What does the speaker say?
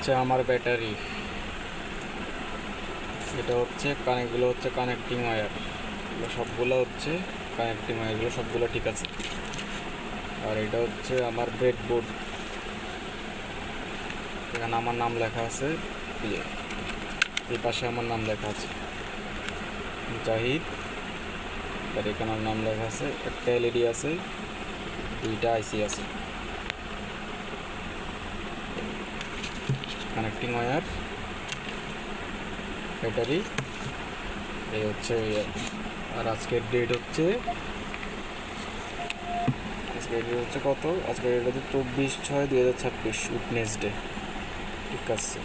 হচ্ছে আমার ব্যাটারি, এটা হচ্ছে কানেক্টগুলো হচ্ছে কানেক্টিং ওয়্যার, সবগুলো হচ্ছে কানেক্টিং ওয়্যারগুলো সবগুলো ঠিক আছে। আর এটা হচ্ছে আমার ব্রেডবোর্ড, এখানে আমার নাম লেখা আছে, এই পাশে আমার নাম লেখা আছে জাহিদ, আর এখানে আমার নাম লেখা আছে, একটা এলইডি আছে, দুইটা আইসি আছে, কানেক্টিং ওয়্যার, ব্যাটারি, এই হচ্ছে ওয়্যার। আর আজকের ডেট হচ্ছে কত, আজকের ডেট হচ্ছে 24/6/2026, উইডনেসডে। ঠিক আছে।